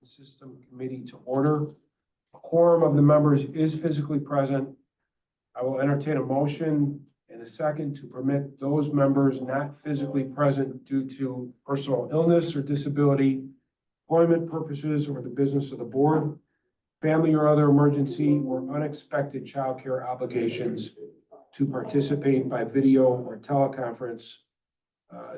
System Committee to order. A quorum of the members is physically present. I will entertain a motion in a second to permit those members not physically present due to personal illness or disability, employment purposes, or the business of the board, family or other emergency, or unexpected childcare obligations to participate by video or teleconference.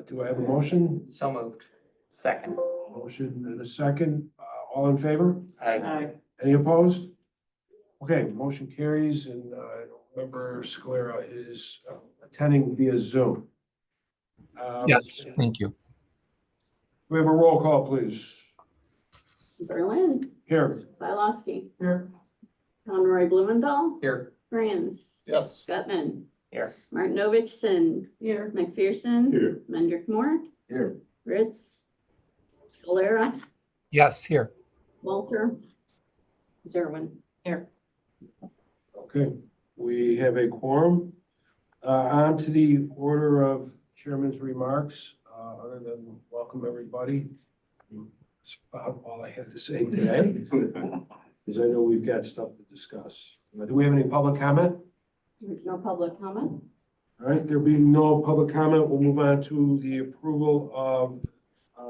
Do I have a motion? So moved. Second. Motion and a second. All in favor? Aye. Any opposed? Okay, motion carries, and Member Scalera is attending via Zoom. Yes, thank you. We have a roll call, please. Berlin, Here. Bilowski, Here. Conroy Blumenthal, Here. Franz, Yes. Gutman, Here. Martinovich, here, McPherson, Here. Mendrick Moore, Here. Ritz, Scalera, Yes, here. Walter, Zerwin. Here. Okay, we have a quorum. On to the order of chairman's remarks, other than welcome everybody. That's about all I have to say today, because I know we've got stuff to discuss. Do we have any public comment? There's no public comment. All right, there being no public comment, we'll move on to the approval of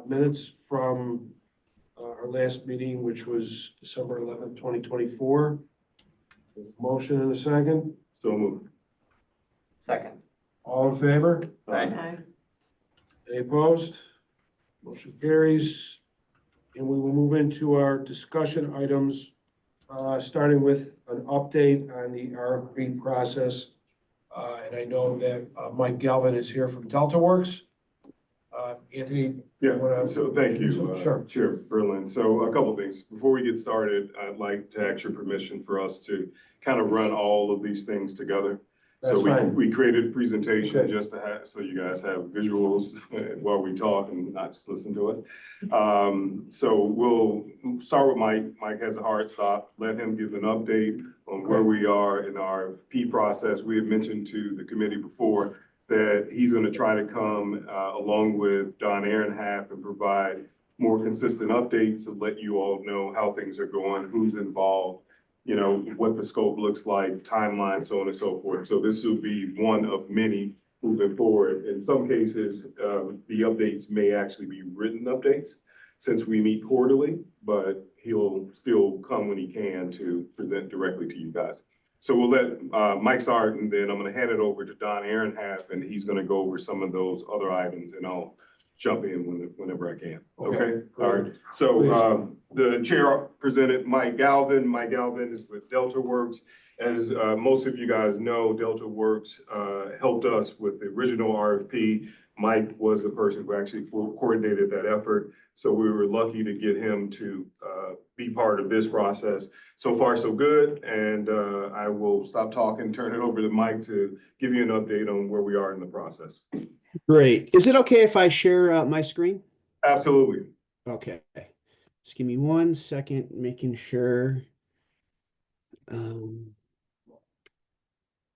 minutes from our last meeting, which was December 11th, 2024. Motion and a second. So moved. Second. All in favor? Aye. Any opposed? Motion carries. And we will move into our discussion items, starting with an update on the RFP process. And I know that Mike Galvin is here from Delta Works. Anthony? Yeah, so thank you, Sure. Chair Berlin. So a couple of things. Before we get started, I'd like to ask your permission for us to kind of run all of these things together. So That's fine. we created a presentation Okay. just to have, so you guys have visuals while we talk and not just listen to us. So we'll start with Mike. Mike has a hard stop. Let him give an update on where we are in our RFP process. We had mentioned to the committee before that he's going to try to come along with Don Ehrenhalf and provide more consistent updates to let you all know how things are going, who's involved, you know, what the scope looks like, timeline, so on and so forth. So this will be one of many moving forward. In some cases, the updates may actually be written updates since we meet quarterly, but he'll still come when he can to present directly to you guys. So we'll let Mike start, and then I'm going to hand it over to Don Ehrenhalf, and he's going to go over some of those other items, and I'll jump in whenever I can. Okay? All right. So the chair presented Mike Galvin. Mike Galvin is with Delta Works. As most of you guys know, Delta Works helped us with the original RFP. Mike was the person who actually coordinated that effort. So we were lucky to get him to be part of this process. So far, so good. And I will stop talking, turn it over to Mike to give you an update on where we are in the process. Great. Is it okay if I share my screen? Absolutely. Okay. Just give me 1 second, making sure.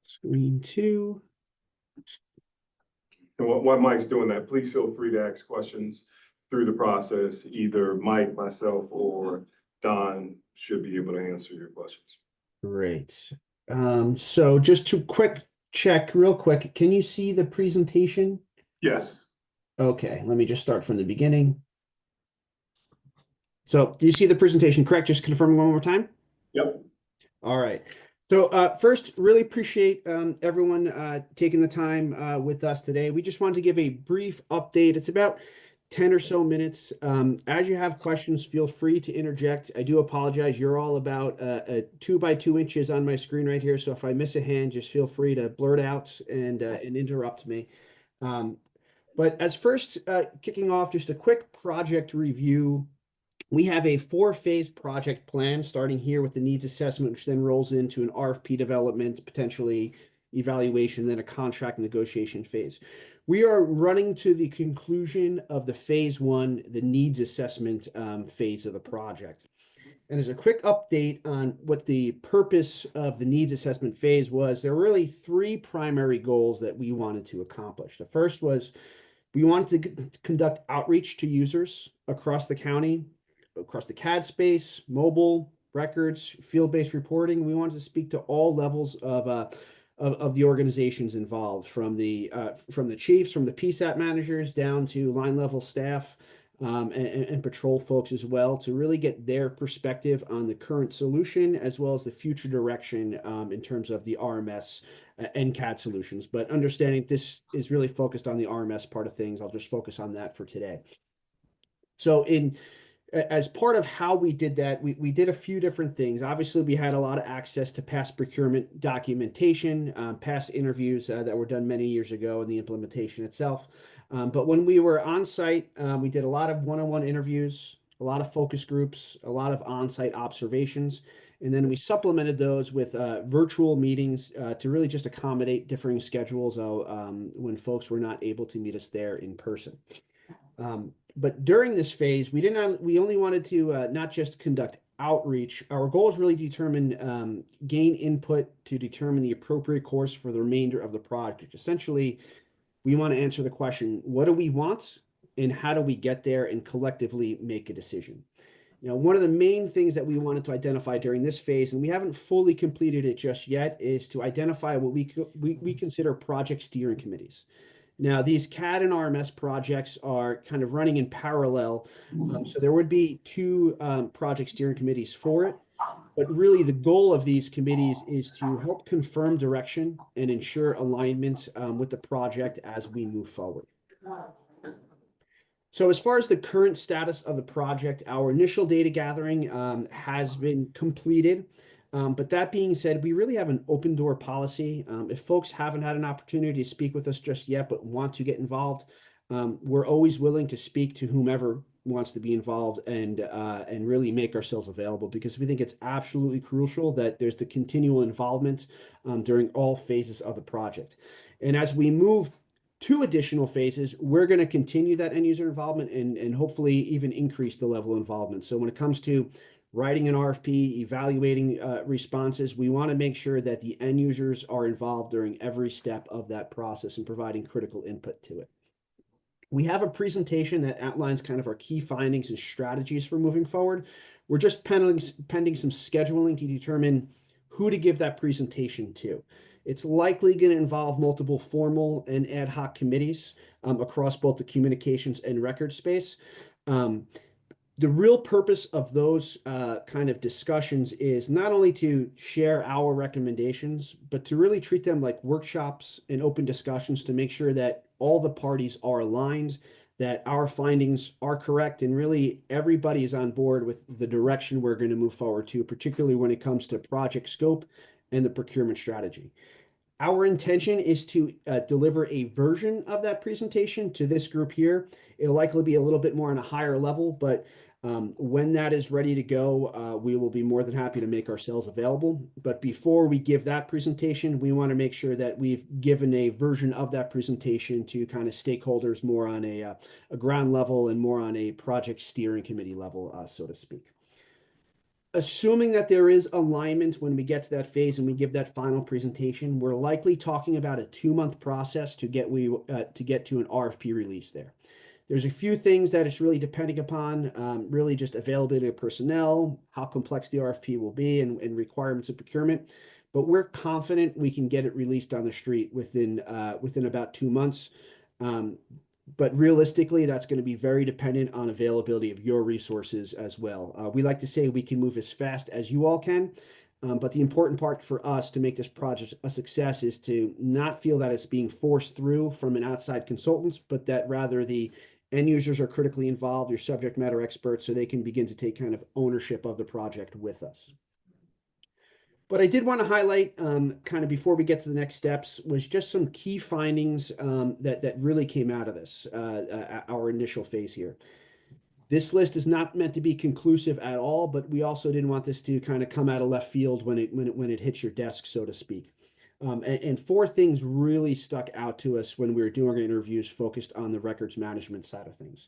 Screen 2. And while Mike's doing that, please feel free to ask questions through the process. Either Mike, myself, or Don should be able to answer your questions. Great. So just to quick check real quick, can you see the presentation? Yes. Okay, let me just start from the beginning. So do you see the presentation correct? Just confirming one more time. Yep. All right. So first, really appreciate everyone taking the time with us today. We just wanted to give a brief update. It's about 10 or so minutes. As you have questions, feel free to interject. I do apologize. You're all about 2 by 2 inches on my screen right here. So if I miss a hand, just feel free to blurt out and interrupt me. But as first kicking off, just a quick project review. We have a 4-phase project plan starting here with the needs assessment, which then rolls into an RFP development, potentially evaluation, then a contract negotiation phase. We are running to the conclusion of the phase 1, the needs assessment phase of the project. And as a quick update on what the purpose of the needs assessment phase was, there were really 3 primary goals that we wanted to accomplish. The first was we wanted to conduct outreach to users across the county across the CAD space, mobile, records, field-based reporting. We wanted to speak to all levels of the organizations involved, from the chiefs, from the PSAT managers down to line level staff, and patrol folks as well, to really get their perspective on the current solution as well as the future direction in terms of the RMS and CAD solutions. But understanding this is really focused on the RMS part of things, I'll just focus on that for today. So as part of how we did that, we did a few different things. Obviously, we had a lot of access to past procurement documentation, past interviews that were done many years ago, and the implementation itself. But when we were on site, we did a lot of one-on-one interviews, a lot of focus groups, a lot of on-site observations, and then we supplemented those with virtual meetings to really just accommodate differing schedules when folks were not able to meet us there in person. But during this phase, we only wanted to not just conduct outreach. Our goal is really to determine, gain input to determine the appropriate course for the remainder of the project. Essentially, we want to answer the question, what do we want and how do we get there, and collectively make a decision. One of the main things that we wanted to identify during this phase, and we haven't fully completed it just yet, is to identify what we consider project steering committees. Now, these CAD and RMS projects are kind of running in parallel, so there would be two project steering committees for it. But really, the goal of these committees is to help confirm direction and ensure alignment with the project as we move forward. So as far as the current status of the project, our initial data gathering has been completed. But that being said, we really have an open door policy. If folks haven't had an opportunity to speak with us just yet, but want to get involved, we're always willing to speak to whomever wants to be involved and really make ourselves available, because we think it's absolutely crucial that there's the continual involvement during all phases of the project. And as we move to additional phases, we're going to continue that end user involvement and hopefully even increase the level of involvement. So when it comes to writing an RFP, evaluating responses, we want to make sure that the end users are involved during every step of that process and providing critical input to it. We have a presentation that outlines kind of our key findings and strategies for moving forward. We're just pending some scheduling to determine who to give that presentation to. It's likely going to involve multiple formal and ad hoc committees across both the communications and record space. The real purpose of those kind of discussions is not only to share our recommendations, but to really treat them like workshops and open discussions to make sure that all the parties are aligned, that our findings are correct, and really everybody is on board with the direction we're going to move forward to, particularly when it comes to project scope and the procurement strategy. Our intention is to deliver a version of that presentation to this group here. It'll likely be a little bit more on a higher level, but when that is ready to go, we will be more than happy to make ourselves available. But before we give that presentation, we want to make sure that we've given a version of that presentation to kind of stakeholders more on a ground level and more on a project steering committee level, so to speak. Assuming that there is alignment when we get to that phase and we give that final presentation, we're likely talking about a 2-month process to get to an RFP release there. There's a few things that it's really depending upon, really just availability of personnel, how complex the RFP will be, and requirements of procurement. But we're confident we can get it released on the street within about 2 months. But realistically, that's going to be very dependent on availability of your resources as well. We like to say we can move as fast as you all can. But the important part for us to make this project a success is to not feel that it's being forced through from an outside consultant, but that rather the end users are critically involved, your subject matter experts, so they can begin to take kind of ownership of the project with us. But I did want to highlight, kind of before we get to the next steps, was just some key findings that really came out of this, our initial phase here. This list is not meant to be conclusive at all, but we also didn't want this to kind of come out of left field when it hits your desk, so to speak. And 4 things really stuck out to us when we were doing our interviews focused on the records management side of things.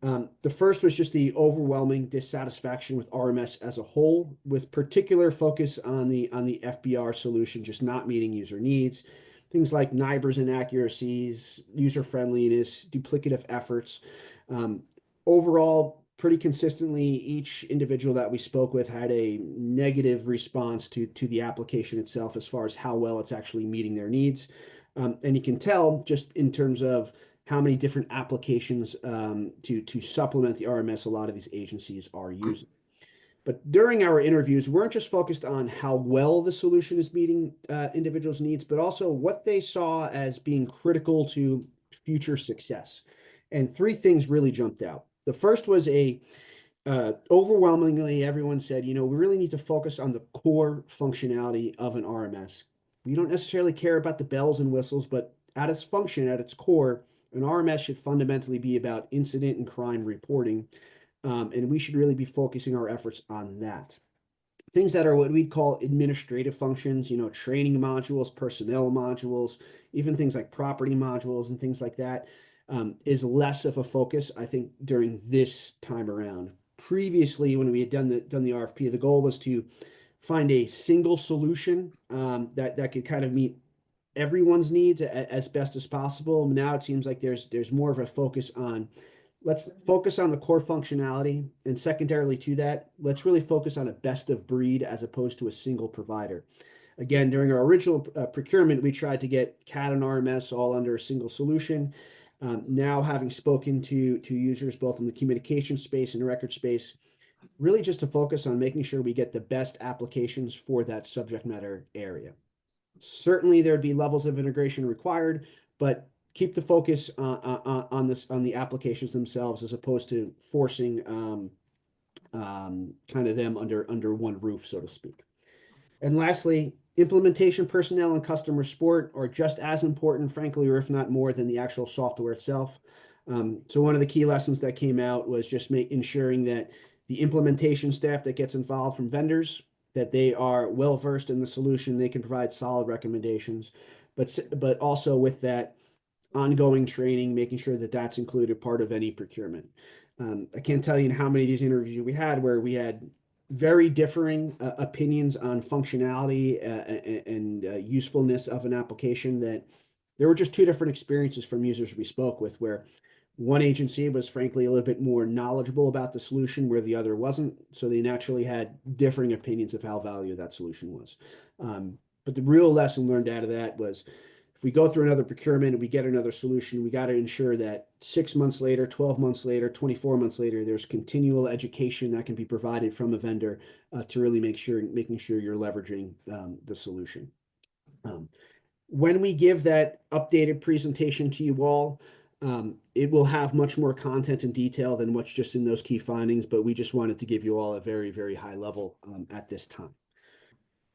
The first was just the overwhelming dissatisfaction with RMS as a whole, with particular focus on the FBR solution just not meeting user needs. Things like NIBRs inaccuracies, user friendliness, duplicative efforts. Overall, pretty consistently, each individual that we spoke with had a negative response to the application itself as far as how well it's actually meeting their needs. And you can tell just in terms of how many different applications to supplement the RMS a lot of these agencies are using. But during our interviews, we weren't just focused on how well the solution is meeting individuals' needs, but also what they saw as being critical to future success. And three things really jumped out. The first was overwhelmingly, everyone said, we really need to focus on the core functionality of an RMS. We don't necessarily care about the bells and whistles, but at its function, at its core, an RMS should fundamentally be about incident and crime reporting. And we should really be focusing our efforts on that. Things that are what we'd call administrative functions, training modules, personnel modules, even things like property modules and things like that, is less of a focus, I think, during this time around. Previously, when we had done the RFP, the goal was to find a single solution that could kind of meet everyone's needs as best as possible. Now it seems like there's more of a focus on, let's focus on the core functionality, and secondarily to that, let's really focus on a best of breed as opposed to a single provider. Again, during our original procurement, we tried to get CAD and RMS all under a single solution. Now, having spoken to users both in the communication space and record space, really just to focus on making sure we get the best applications for that subject matter area. Certainly, there'd be levels of integration required, but keep the focus on the applications themselves as opposed to forcing kind of them under one roof, so to speak. And lastly, implementation personnel and customer support are just as important, frankly, or if not more than the actual software itself. So one of the key lessons that came out was just ensuring that the implementation staff that gets involved from vendors, that they are well versed in the solution, they can provide solid recommendations, but also with that ongoing training, making sure that that's included part of any procurement. I can't tell you how many of these interviews we had where we had very differing opinions on functionality and usefulness of an application, that there were just two different experiences from users we spoke with, where one agency was frankly a little bit more knowledgeable about the solution where the other wasn't. So they naturally had differing opinions of how valuable that solution was. But the real lesson learned out of that was, if we go through another procurement and we get another solution, we got to ensure that 6 months later, 12 months later, 24 months later, there's continual education that can be provided from a vendor to really making sure you're leveraging the solution. When we give that updated presentation to you all, it will have much more content and detail than what's just in those key findings, but we just wanted to give you all a very, very high level at this time.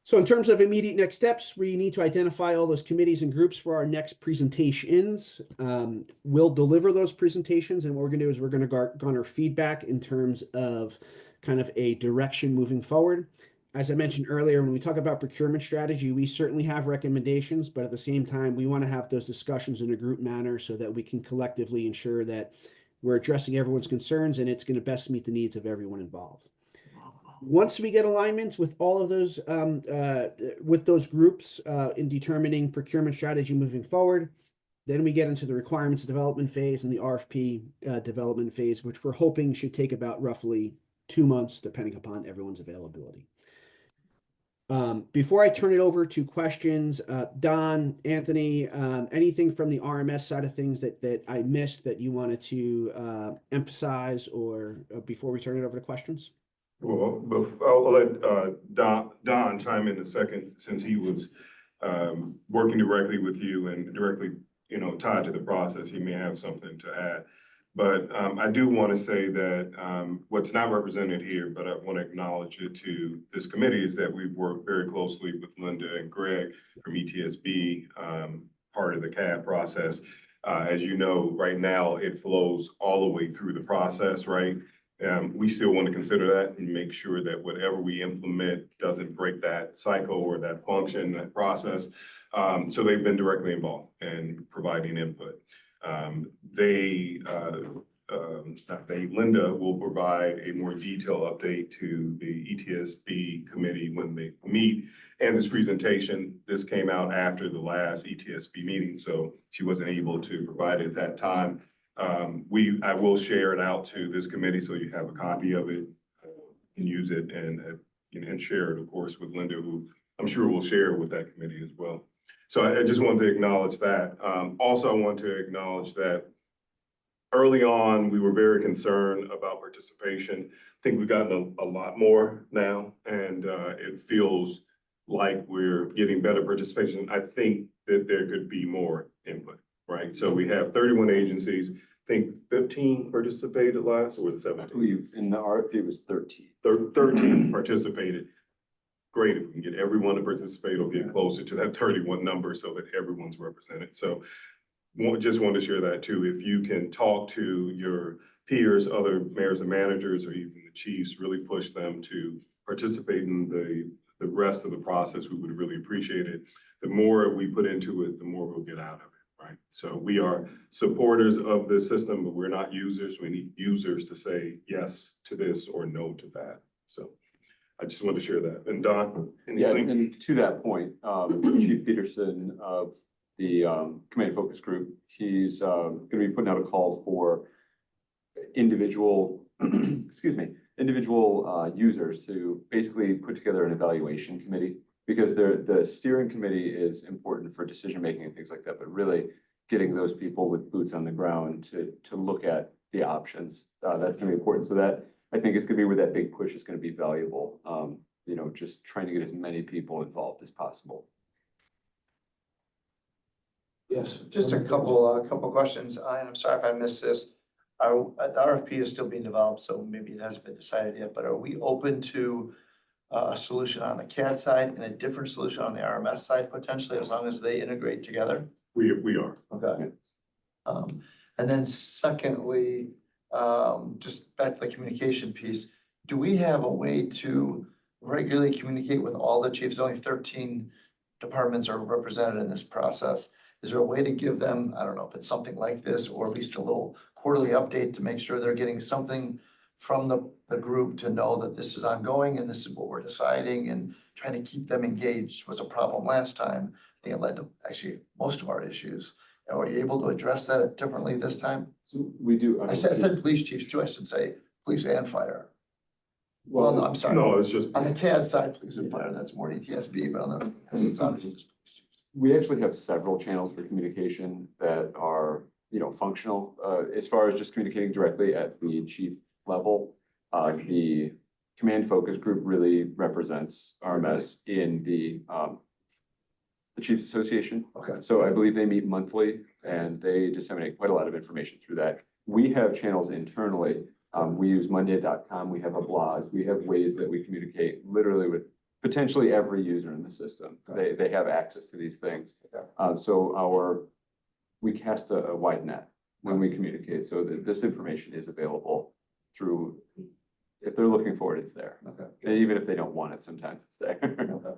So in terms of immediate next steps, we need to identify all those committees and groups for our next presentations. We'll deliver those presentations, and what we're going to do is we're going to garner feedback in terms of kind of a direction moving forward. As I mentioned earlier, when we talk about procurement strategy, we certainly have recommendations, but at the same time, we want to have those discussions in a group manner so that we can collectively ensure that we're addressing everyone's concerns and it's going to best meet the needs of everyone involved. Once we get alignments with all of those, with those groups in determining procurement strategy moving forward, then we get into the requirements development phase and the RFP development phase, which we're hoping should take about roughly 2 months, depending upon everyone's availability. Before I turn it over to questions, Don, Anthony, anything from the RMS side of things that I missed that you wanted to emphasize, or before we turn it over to questions? Well, I'll let Don chime in a second, since he was working directly with you and directly, tied to the process. He may have something to add. But I do want to say that what's not represented here, but I want to acknowledge it to this committee, is that we've worked very closely with Linda and Greg from ETSB, part of the CAD process. As you know, right now, it flows all the way through the process, right? We still want to consider that and make sure that whatever we implement doesn't break that cycle or that function, that process. So they've been directly involved in providing input. Linda will provide a more detailed update to the ETSB committee when they meet. And this presentation, this came out after the last ETSB meeting, so she wasn't able to provide it at that time. I will share it out to this committee so you have a copy of it. And use it and share it, of course, with Linda, who I'm sure will share with that committee as well. So I just wanted to acknowledge that. Also, I want to acknowledge that early on, we were very concerned about participation. I think we've gotten a lot more now, and it feels like we're getting better participation. I think that there could be more input, right? So we have 31 agencies. I think 15 participated last, or was it 17? I believe in the RFP it was 13. 13 participated. Great, if we can get everyone to participate or get closer to that 31 number so that everyone's represented. So just wanted to share that too. If you can talk to your peers, other mayors and managers, or even the chiefs, really push them to participate in the rest of the process, we would really appreciate it. The more we put into it, the more we'll get out of it, right? So we are supporters of this system, but we're not users. We need users to say yes to this or no to that. So I just wanted to share that. And Don, Yeah, anything? and to that point, Chief Peterson of the Command Focus Group, he's going to be putting out a call for individual, individual users to basically put together an evaluation committee, because the steering committee is important for decision-making and things like that, but really getting those people with boots on the ground to look at the options, that's going to be important. So that, I think it's going to be where that big push is going to be valuable. You know, just trying to get as many people involved as possible. Yes. Just a couple questions, and I'm sorry if I missed this. The RFP is still being developed, so maybe it hasn't been decided yet, but are we open to a solution on the CAD side and a different solution on the RMS side potentially, as long as they integrate together? We are. Okay. And then secondly, just back to the communication piece, do we have a way to regularly communicate with all the chiefs? Only 13 departments are represented in this process. Is there a way to give them, I don't know if it's something like this, or at least a little quarterly update to make sure they're getting something from the group to know that this is ongoing and this is what we're deciding, and trying to keep them engaged was a problem last time. I think it led to actually most of our issues. Are you able to address that differently this time? So we do. I said police chiefs too, I should say, police and fire. Well, no, I'm sorry. No, it's just. On the CAD side, police and fire, that's more ETSB, but on the, because it's obviously just police chiefs. We actually have several channels for communication that are, you know, functional. As far as just communicating directly at the chief level, the Command Focus Group really represents RMS in the Chiefs Association. Okay. So I believe they meet monthly and they disseminate quite a lot of information through that. We have channels internally. We use Monday.com. We have a blog. We have ways that we communicate literally with potentially every user in the system. They have access to these things. So we cast a wide net when we communicate, so that this information is available through, if they're looking for it, it's there. Okay. And even if they don't want it, sometimes it's there. Okay.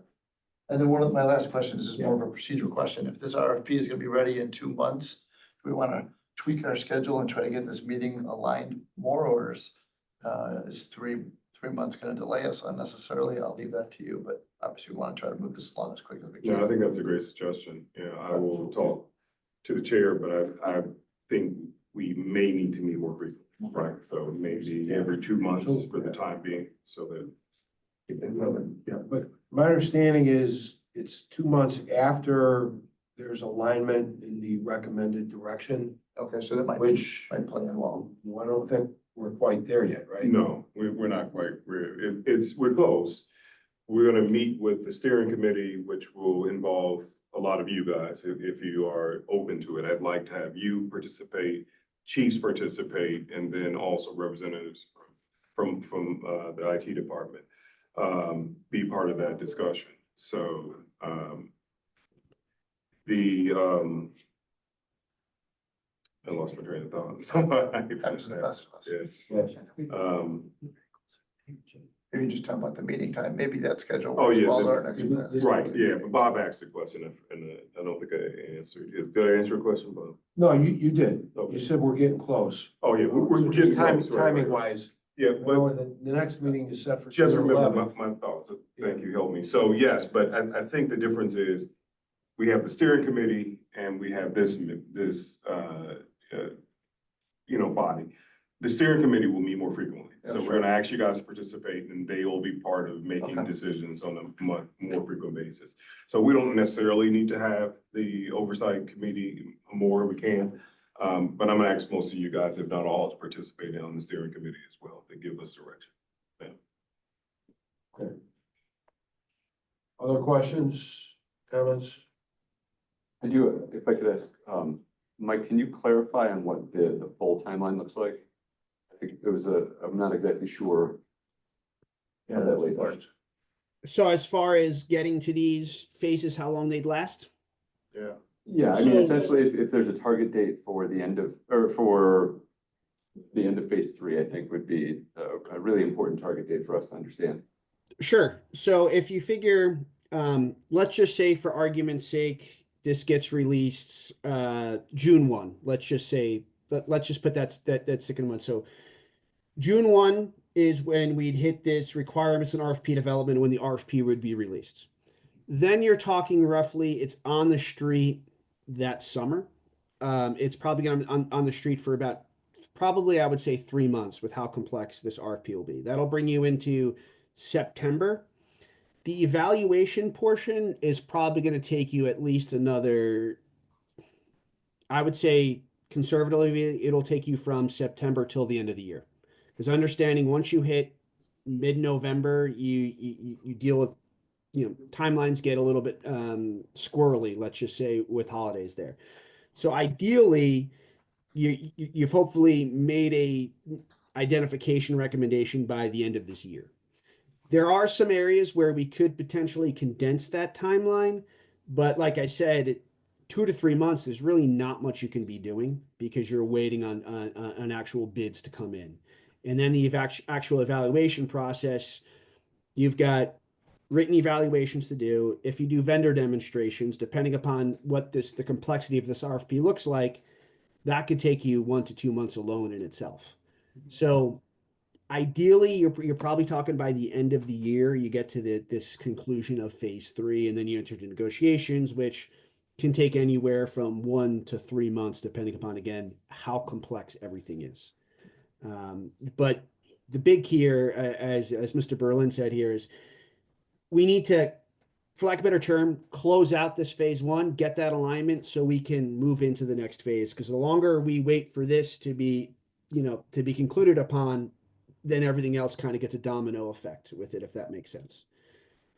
And then one of my last questions is more of a procedural question. If this RFP is gonna be ready in 2 months, do we wanna tweak our schedule and try to get this meeting aligned more, or is three months gonna delay us unnecessarily? I'll leave that to you, but obviously we wanna try to move this along as quickly as we Yeah, I can. think that's a great suggestion. Yeah, I will talk to the chair, but I think we may need to meet more frequently, right? So maybe every 2 months for the time being, so that. Keep things moving. Yeah, but my understanding is it's 2 months after there's alignment in the recommended direction, Okay, so that might play in well. I don't think we're quite there yet, right? No, we're not quite, we're close. We're gonna meet with the steering committee, which will involve a lot of you guys, if you are open to it. I'd like to have you participate, chiefs participate, and then also representatives from the IT department be part of that discussion. So I lost my train of thought. So I can Happens to the best of us. Yeah. Maybe just talk about the meeting time, maybe that schedule. Oh, yeah, Well, the- our next- Right, yeah, but Bob asked the question, and I don't think I answered. Did I answer your question, Bob? No, you did. Okay. You said we're getting close. Oh, yeah, we're So getting just close. Right, timing right. wise, Yeah, but the next meeting is set for. just remember 11th. my thoughts. Thank you, help me. So yes, but I think the difference is we have the steering committee and we have this body. The steering committee will meet more frequently. So Yeah, we're sure. gonna ask you guys to participate and they will be part of making Okay. decisions on a more frequent basis. So we don't necessarily need to have the oversight committee more, we can. But I'm gonna ask most of you guys, if not all, to participate on the steering committee as well, to give us direction. Okay. Other questions, comments? I do, if I could ask, Mike, can you clarify on what the full timeline looks like? I think it was I'm not exactly sure. Yeah, how that that's lays out. important. So as far as getting to these phases, how long they'd last? Yeah. Yeah, I mean, So- essentially, if there's a target date for the end of, or for the end of phase 3, I think would be a really important target date for us to understand. Sure. So if you figure, let's just say for argument's sake, this gets released June 1. Let's just say, let's just put that second one. So June 1 is when we'd hit this requirements and RFP development when the RFP would be released. Then you're talking roughly it's on the street that summer. It's probably going to be on the street for about probably I would say 3 months with how complex this RFP will be. That'll bring you into September. The evaluation portion is probably going to take you at least another, I would say conservatively, it'll take you from September till the end of the year. Because understanding once you hit mid-November, you deal with, timelines get a little bit squirrely, let's just say, with holidays there. So ideally, you've hopefully made a identification recommendation by the end of this year. There are some areas where we could potentially condense that timeline, but like I said, 2 to 3 months, there's really not much you can be doing because you're waiting on actual bids to come in. And then the actual evaluation process, you've got written evaluations to do. If you do vendor demonstrations, depending upon what the complexity of this RFP looks like, that could take you 1 to 2 months alone in itself. So ideally, you're probably talking by the end of the year, you get to this conclusion of phase 3, and then you enter into negotiations, which can take anywhere from 1 to 3 months, depending upon, again, how complex everything is. But the big key here, as Mr. Berlin said here, is we need to, for lack of a better term, close out this phase 1, get that alignment so we can move into the next phase. Because the longer we wait for this to be, to be concluded upon, then everything else kind of gets a domino effect with it, if that makes sense.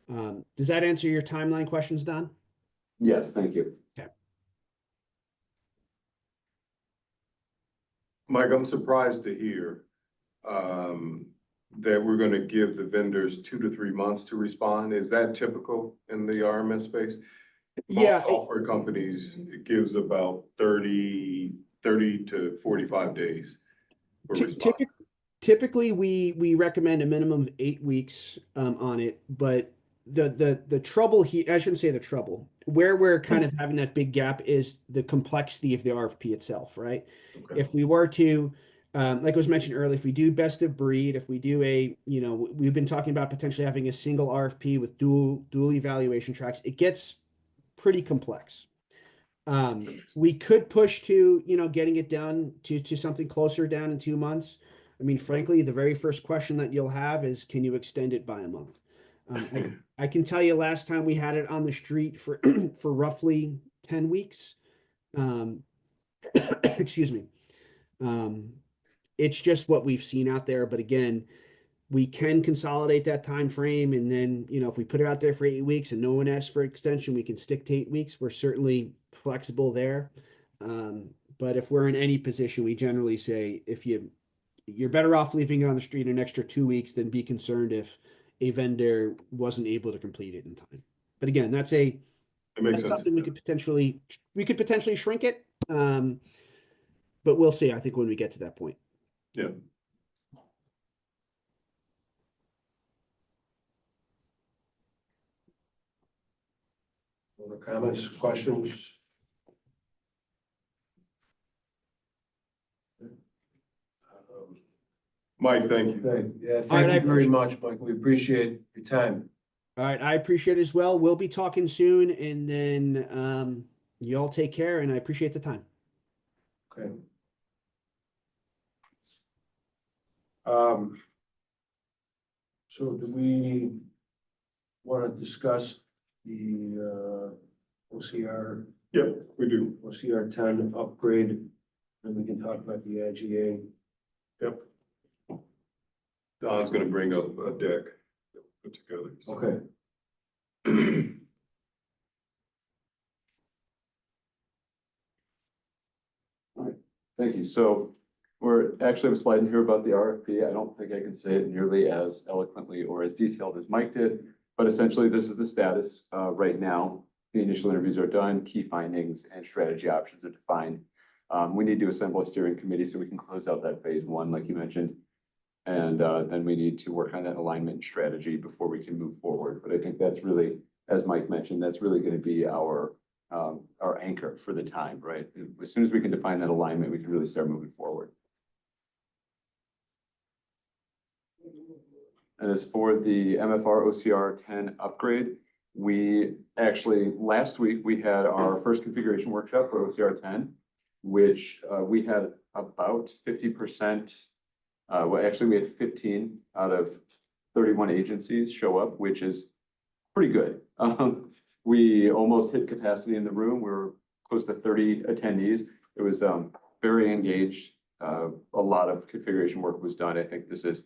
Does that answer your timeline questions, Don? Yes, thank you. Mike, I'm surprised to hear that we're gonna give the vendors 2 to 3 months to respond. Is that typical in the RMS space? Yeah. Most software companies, it gives about 30 to 45 days for response. Typically, we recommend a minimum of 8 weeks on it, but the trouble here, I shouldn't say the trouble, where we're kind of having that big gap is the complexity of the RFP itself, right? Okay. If we were to, like was mentioned earlier, if we do best of breed, if we do we've been talking about potentially having a single RFP with dual evaluation tracks, it gets pretty complex. We could push to, getting it down to something closer down in 2 months. I mean, frankly, the very first question that you'll have is, can you extend it by a month? I can tell you last time we had it on the street for for roughly 10 weeks. Excuse me. It's just what we've seen out there. But again, we can consolidate that time frame, and then if we put it out there for 8 weeks and no one asks for extension, we can stick to 8 weeks. We're certainly flexible there. But if we're in any position, we generally say if you're better off leaving it on the street an extra 2 weeks than be concerned if a vendor wasn't able to complete it in time. But again, that's It makes sense. something we could potentially shrink it. But we'll see, I think, when we get to that point. Yeah. Other comments, questions? Mike, thank you. Okay, yeah, All right, thank I you very appreciate- much, Mike. We appreciate your time. All right, I appreciate it as well. We'll be talking soon, and then you all take care, and I appreciate the time. Okay. So do we want to discuss the OCR, We do. OCR 10 upgrade? And we can talk about the IGA. Yep. Don's gonna bring up a deck put together. so. Okay. Thank you. So we're actually have a slide in here about the RFP. I don't think I can say it nearly as eloquently or as detailed as Mike did, but essentially this is the status right now. The initial interviews are done, key findings and strategy options are defined. We need to assemble a steering committee so we can close out that phase one, like you mentioned. And then we need to work on that alignment and strategy before we can move forward. But I think that's really, as Mike mentioned, that's really going to be our anchor for the time, right? As soon as we can define that alignment, we can really start moving forward. And as for the MFR OCR 10 upgrade, we actually, last week, we had our first configuration workshop for OCR 10, which we had about 50%. Well, actually, we had 15 out of 31 agencies show up, which is pretty good. We almost hit capacity in the room. We were close to 30 attendees. It was very engaged. A lot of configuration work was done. I think this is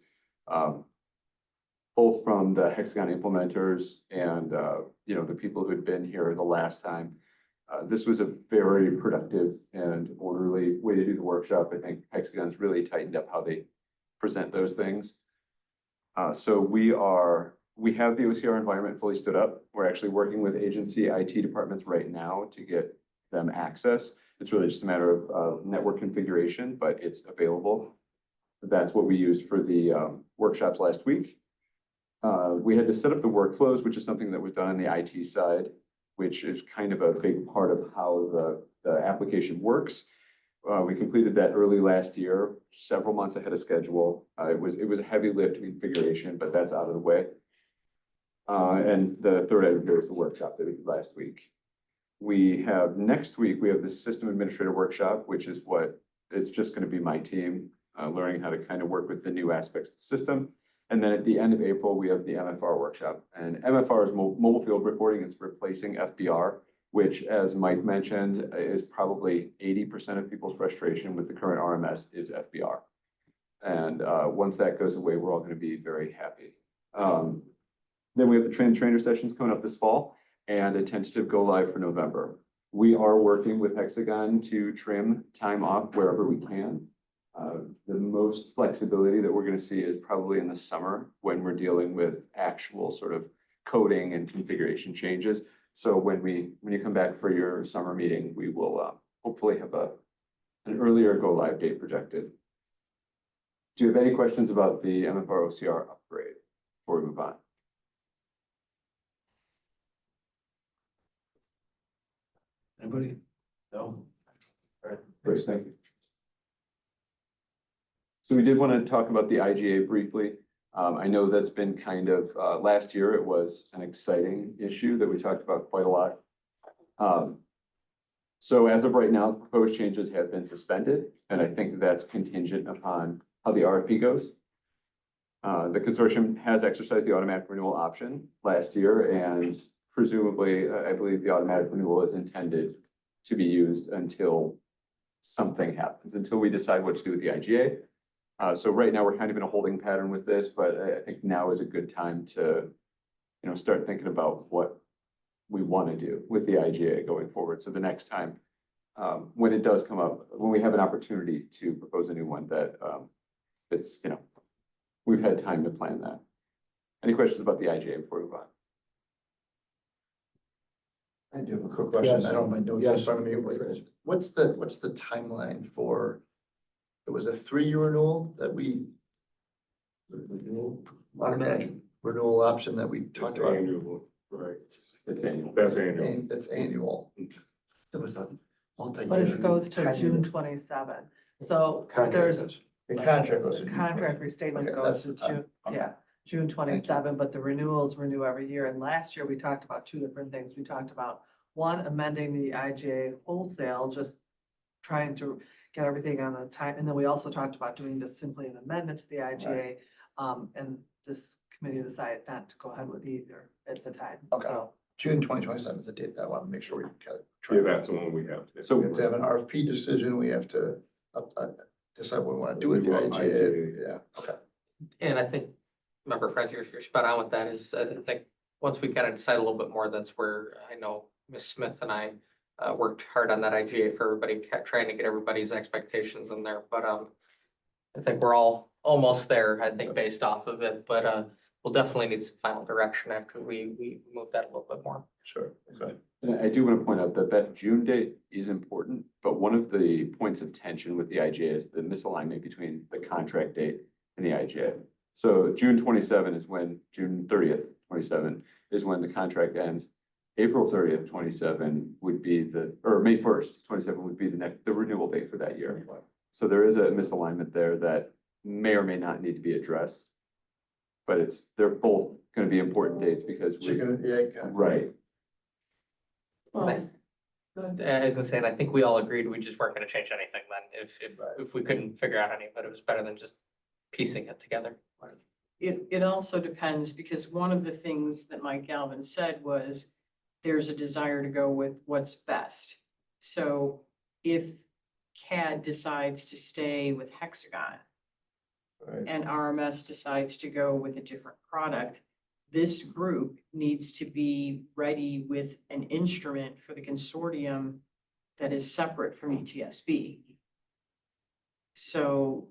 both from the Hexagon implementers and the people who had been here the last time. This was a very productive and orderly way to do the workshop. I think Hexagon's really tightened up how they present those things. So we have the OCR environment fully stood up. We're actually working with agency IT departments right now to get them access. It's really just a matter of network configuration, but it's available. That's what we used for the workshops last week. We had to set up the workflows, which is something that was done on the IT side, which is kind of a big part of how the application works. We completed that early last year, several months ahead of schedule. It was a heavy lift configuration, but that's out of the way. And the third item here is the workshop that we did last week. Next week, we have the system administrator workshop, which is it's just going to be my team learning how to kind of work with the new aspects of the system. And then at the end of April, we have the MFR workshop. And MFR is mobile field reporting. It's replacing FBR, which, as Mike mentioned, is probably 80% of people's frustration with the current RMS is FBR. And once that goes away, we're all going to be very happy. Then we have the trainer sessions coming up this fall and a tentative go live for November. We are working with Hexagon to trim time off wherever we can. The most flexibility that we're going to see is probably in the summer when we're dealing with actual sort of coding and configuration changes. So when you come back for your summer meeting, we will hopefully have an earlier go live date projected. Do you have any questions about the MFR OCR upgrade before we move on? Anybody? No? All right. Great, thank you. So we did want to talk about the IGA briefly. I know that's been kind of, last year it was an exciting issue that we talked about quite a lot. So as of right now, proposed changes have been suspended, and I think that's contingent upon how the RFP goes. The consortium has exercised the automatic renewal option last year, and presumably, I believe the automatic renewal is intended to be used until something happens, until we decide what to do with the IGA. So right now we're kind of in a holding pattern with this, but I think now is a good time to, start thinking about what we want to do with the IGA going forward. So the next time, when it does come up, when we have an opportunity to propose a new one, that we've had time to plan that. Any questions about the IGA before we move on? I do have a quick question. Yes. I don't have my notes in Yes. front of me. What's the timeline for, it was a 3-year renewal that automatic renewal option that we talked It's about? annual, right? It's annual. That's annual. It's annual. It was a multi-year. But it goes to 10-year. June 27. So Contract there's does. The contract goes to the June contract 20. restatement Okay, goes that's to the time. June, Okay. yeah, June 27, but the renewals renew every year. And last year we talked about 2 different things. We talked about one, amending the IGA wholesale, just trying to get everything on the time. And then we also talked about doing just simply an amendment to the IGA. And this committee decided not to go ahead with either at the time. Okay. So June 2027 is the date that I want to make sure we got it. Yeah, that's the one we have. So We have to have an RFP decision. We have to decide what we want to do with the Well, IGA. Yeah, okay. And I think, Member Friends, you're spot on with that is, I think, once we kind of decide a little bit more, that's where I know Ms. Smith and I worked hard on that IGA for everybody, trying to get everybody's expectations in there, but I think we're all almost there, I think, based off of it, but we'll definitely need some final direction after we move that a little bit more. Sure, okay. And I do want to point out that that June date is important, but one of the points of tension with the IGA is the misalignment between the contract date and the IGA. So June 27 is when, June 30th, 27 is when the contract ends. April 30th, 27 would be or May 1st, 27 would be the renewal date for that year. So there is a misalignment there that may or may not need to be addressed. But they're both going to be important dates because Chicken and the egg. kind of. right. As I said, I think we all agreed we just weren't gonna change anything then, Right. if we couldn't figure out any, but it was better than just piecing it together. It also depends, because one of the things that Mike Galvin said was there's a desire to go with what's best. So if CAD decides to stay with Hexagon Right. and RMS decides to go with a different product, this group needs to be ready with an instrument for the consortium that is separate from ETSB. So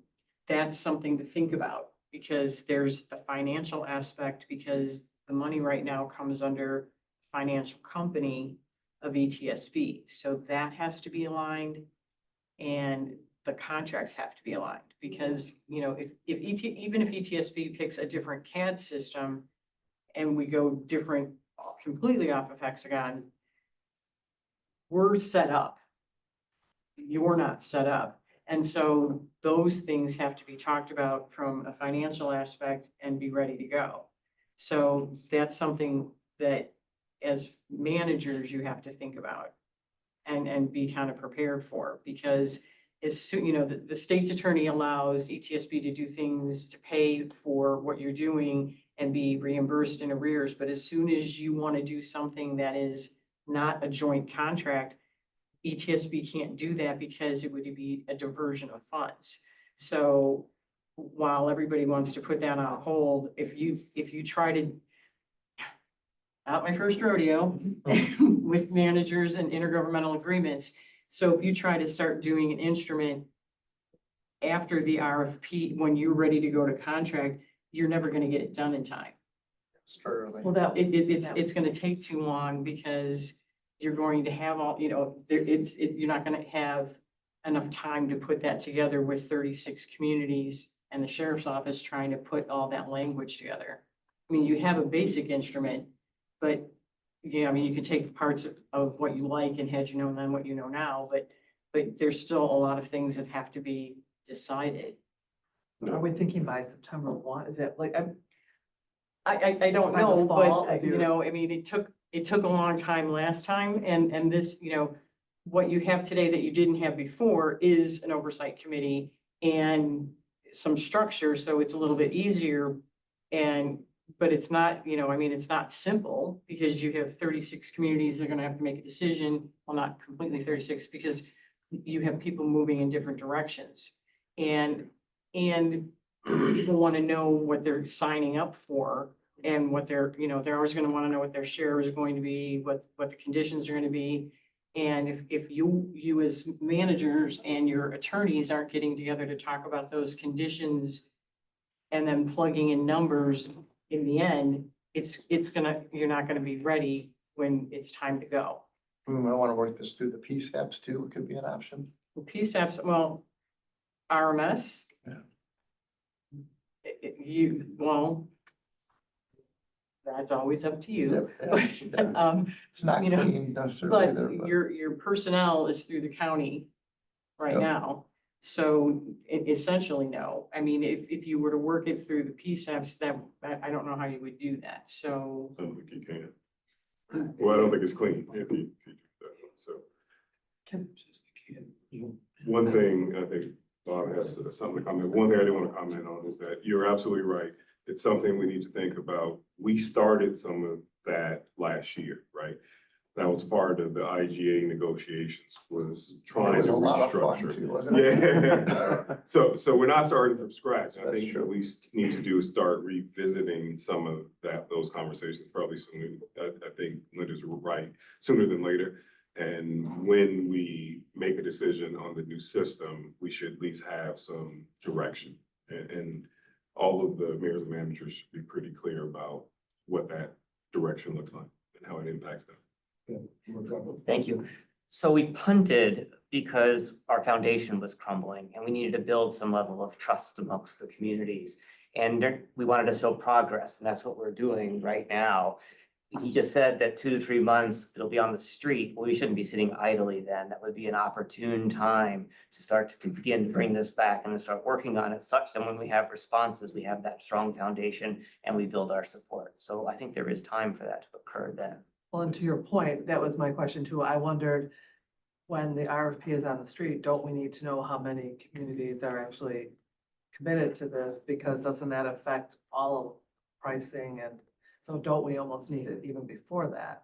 that's something to think about, because there's a financial aspect, because the money right now comes under financial company of ETSB. So that has to be aligned, and the contracts have to be aligned, because, you know, even if ETSB picks a different CAD system and we go different, completely off of Hexagon, we're set up. You're not set up. And so those things have to be talked about from a financial aspect and be ready to go. So that's something that as managers, you have to think about and be kind of prepared for, because as soon, you know, the state's attorney allows ETSB to do things to pay for what you're doing and be reimbursed in arrears. But as soon as you want to do something that is not a joint contract, ETSB can't do that because it would be a diversion of funds. So while everybody wants to put that on hold, if you try to, not my first rodeo with managers and intergovernmental agreements. So if you try to start doing an instrument after the RFP, when you're ready to go to contract, you're never going to get it done in time. It's early. well, It's going to take too long, because you're going to have all, you know, you're not going to have enough time to put that together with 36 communities and the sheriff's office trying to put all that language together. I mean, you have a basic instrument, but yeah, I mean, you can take parts of what you like and had you known then what you know now, but there's still a lot of things that have to be decided. are we thinking by September 1? Is that like, I don't By the know, fall, but if you you're- know, I mean, it took a long time last time, and this, you know, what you have today that you didn't have before is an oversight committee and some structure, so it's a little bit easier. But it's not, you know, I mean, it's not simple, because you have 36 communities that are gonna have to make a decision. Well, not completely 36, because you have people moving in different directions. And people want to know what they're signing up for, and what they're, you know, they're always going to want to know what their share is going to be, what the conditions are going to be. And if you as managers and your attorneys aren't getting together to talk about those conditions and then plugging in numbers, in the end, you're not gonna be ready when it's time to go. We might want to work this through the PSAPs too. It could be an option. PSAPs, well, RMS. Yeah. That's always up to you. Yep, yeah. It's not you know, clean necessarily But there, but your personnel is through the county right Yep. now. So essentially, no. I mean, if you were to work it through the PSAPs, I don't know how you would do that. So I don't think you can. Well, I don't think it's clean if you do that, so. One thing, I think Bob has something to comment. One thing I do want to comment on is that you're absolutely right. It's something we need to think about. We started some of that last year, right? That was part of the IGA negotiations, was It trying was to a lot of fun restructure. too, wasn't it? Yeah. So we're not starting from scratch. I That's think true. what we need to do is start revisiting some of those conversations probably soon. I think Linda's right, sooner than later. And when we make a decision on the new system, we should at least have some direction. And all of the mayors and managers should be pretty clear about what that direction looks like and how it impacts them. Thank you. So we punted because our foundation was crumbling and we needed to build some level of trust amongst the communities. And we wanted to show progress, and that's what we're doing right now. He just said that 2 to 3 months, it'll be on the street. Well, we shouldn't be sitting idly then. That would be an opportune time to start to begin to bring this back and to start working on it such that when we have responses, we have that strong foundation and we build our support. So I think there is time for that to occur then. Well, and to your point, that was my question too. I wondered, when the RFP is on the street, don't we need to know how many communities are actually committed to this? Because doesn't that affect all of pricing? And so don't we almost need it even before that?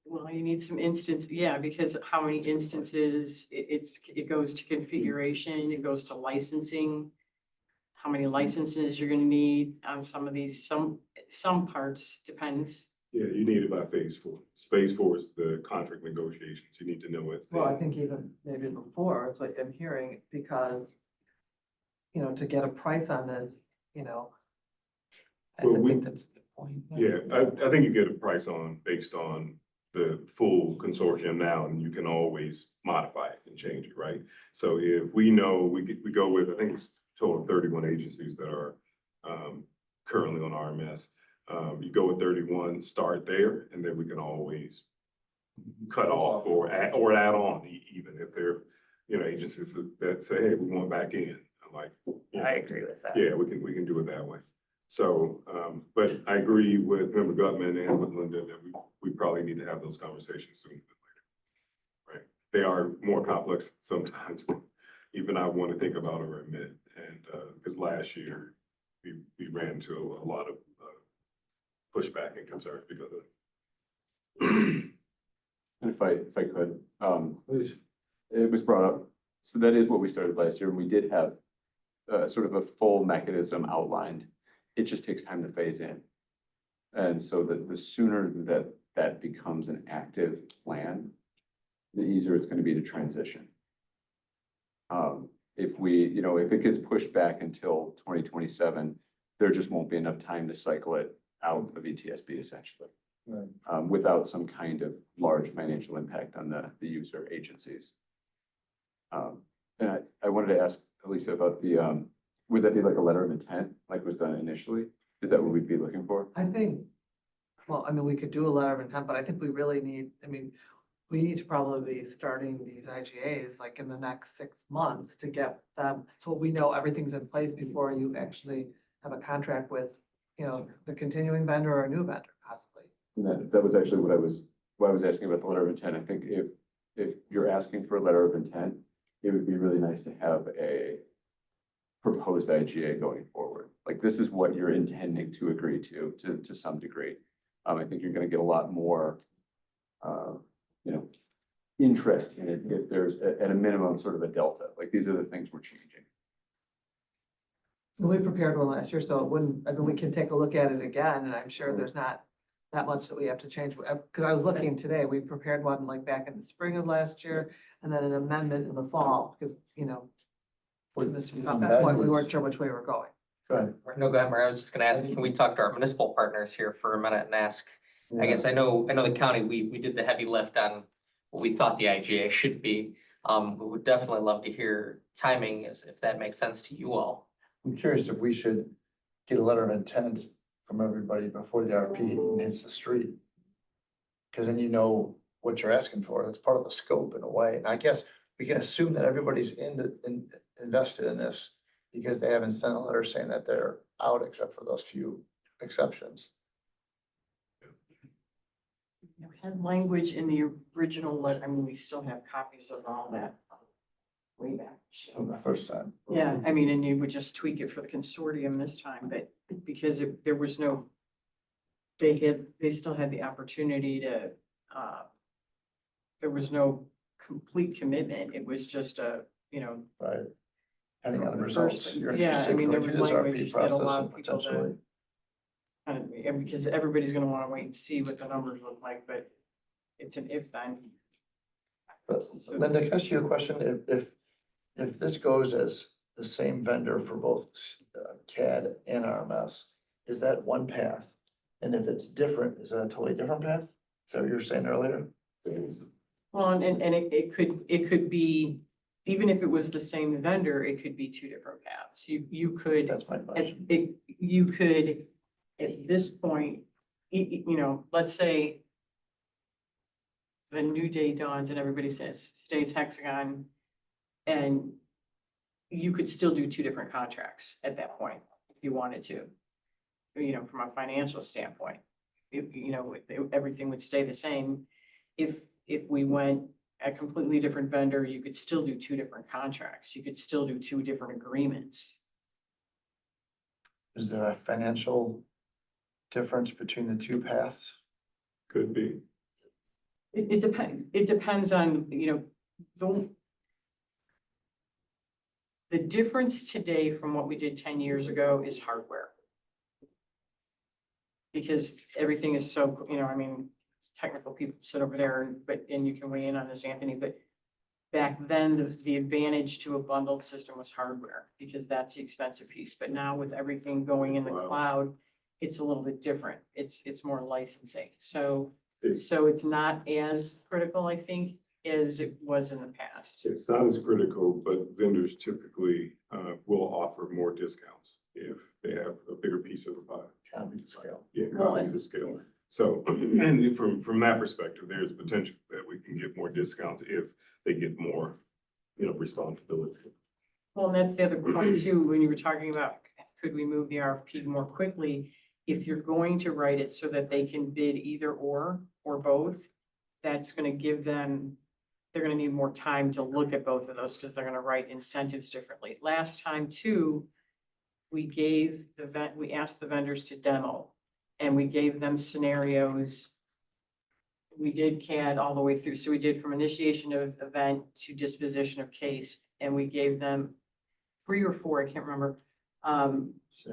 Well, you need some instance, yeah, because how many instances, it goes to configuration, it goes to licensing. How many licenses you're gonna need on some of these, some parts depends. Yeah, you need it by phase 4. Phase 4 is the contract negotiations. You need to know it. Well, I think even maybe before is what I'm hearing, because, you know, to get a price on this, you know, I Well, think that's a good point. Yeah, I think you get a price based on the full consortium now, and you can always modify it and change it, right? So if we know, we go with, I think it's a total of 31 agencies that are currently on RMS. You go with 31, start there, and then we can always cut off or add on even if they're, agencies that say, hey, we want back in. Like, I agree with that. yeah, we can do it that way. So, but I agree with Member Gutman and with Linda that we probably need to have those conversations sooner than later. Right? They are more complex sometimes than even I want to think about or admit. And because last year we ran into a lot of pushback and concerns because of it. And if I could, it was brought up. So that is what we started last year, and we did have sort of a full mechanism outlined. It just takes time to phase in. And so the sooner that becomes an active plan, the easier it's going to be to transition. If it gets pushed back until 2027, there just won't be enough time to cycle it out of ETSB essentially. Right. Without some kind of large financial impact on the user agencies. And I wanted to ask Elisa about would that be like a letter of intent, like was done initially? Is that what we'd be looking for? I think, well, I mean, we could do a letter of intent, but I think we really need, we need to probably be starting these IGAs like in the next 6 months to get them, so we know everything's in place before you actually have a contract with, the continuing vendor or a new vendor possibly. And that was actually what I was asking about the letter of intent. I think if you're asking for a letter of intent, it would be really nice to have a proposed IGA going forward. Like this is what you're intending to agree to some degree. I think you're going to get a lot more, interest in it if there's at a minimum sort of a delta. Like these are the things we're changing. We prepared one last year, so it wouldn't, we can take a look at it again, and I'm sure there's not that much that we have to change. Because I was looking today, we prepared one like back in the spring of last year, and then an amendment in the fall, because, at that point, we weren't sure which way we were going. Go ahead. No, go ahead, Maria. I was just gonna ask, can we talk to our municipal partners here for a minute and ask, I guess I know the county, we did the heavy lift on what we thought the IGA should be. We would definitely love to hear timing if that makes sense to you all. I'm curious if we should get a letter of intent from everybody before the RFP hits the street. Because then you know what you're asking for. It's part of the scope in a way. And I guess we can assume that everybody's invested in this because they haven't sent a letter saying that they're out except for those few exceptions. You had language in the original letter, we still have copies of all that. way back. From the first time. Yeah, I mean, and you would just tweak it for the consortium this time, but because there was no, they still had the opportunity to, there was no complete commitment. It was just a, Right. Depending on the The results, first- you're yeah, I interested mean, in there going was through this language RFP that process allowed and people to- potentially. and because everybody's gonna wanna wait and see what the numbers look like, but it's an if then. But Linda, can I ask you a question? If this goes as the same vendor for both CAD and RMS, is that one path? And if it's different, is that a totally different path? Is that what you were saying earlier? Well, and it could be, even if it was the same vendor, it could be two different paths. You could, That's my question. you could, at this point, let's say the new day dawns and everybody says, stays Hexagon, and you could still do two different contracts at that point, if you wanted to. From a financial standpoint, everything would stay the same. If we went a completely different vendor, you could still do two different contracts. You could still do two different agreements. Is there a financial difference between the two paths? Could be. It depends on, the difference today from what we did 10 years ago is hardware. Because everything is so, technical people sit over there, and you can weigh in on this, Anthony, but back then, the advantage to a bundled system was hardware, because that's the expensive piece. But now with everything going in the Wow. cloud, it's a little bit different. It's more licensing. So it's not as critical, I think, as it was in the past. It's not as critical, but vendors typically will offer more discounts if they have a bigger piece of the pie. Economy of scale. Yeah, Well, economies of scale. So, and from that perspective, there's potential that we can get more discounts if they get more, responsibility. Well, and that's the other point too, when you were talking about, could we move the RFP more quickly? If you're going to write it so that they can bid either or both, that's gonna give them, they're gonna need more time to look at both of those, because they're gonna write incentives differently. Last time too, we asked the vendors to demo, and we gave them scenarios. We did CAD all the way through. So we did from initiation of event to disposition of case, and we gave them 3 or 4, I can't remember,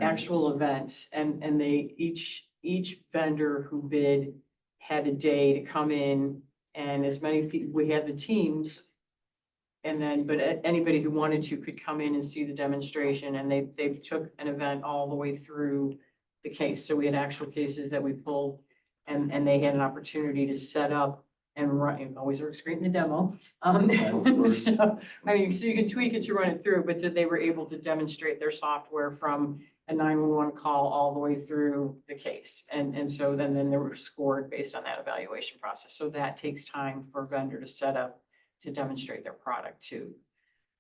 actual events. And they, each vendor who bid had a day to come in, and as many people, we had the teams. And then, but anybody who wanted to could come in and see the demonstration, and they took an event all the way through the case. So we had actual cases that we pulled, and they had an opportunity to set up and run, and always works great in the demo. So, so you can tweak it to run it through, but so they were able to demonstrate their software from a 911 call all the way through the case. And so then they were scored based on that evaluation process. So that takes time for a vendor to set up to demonstrate their product too.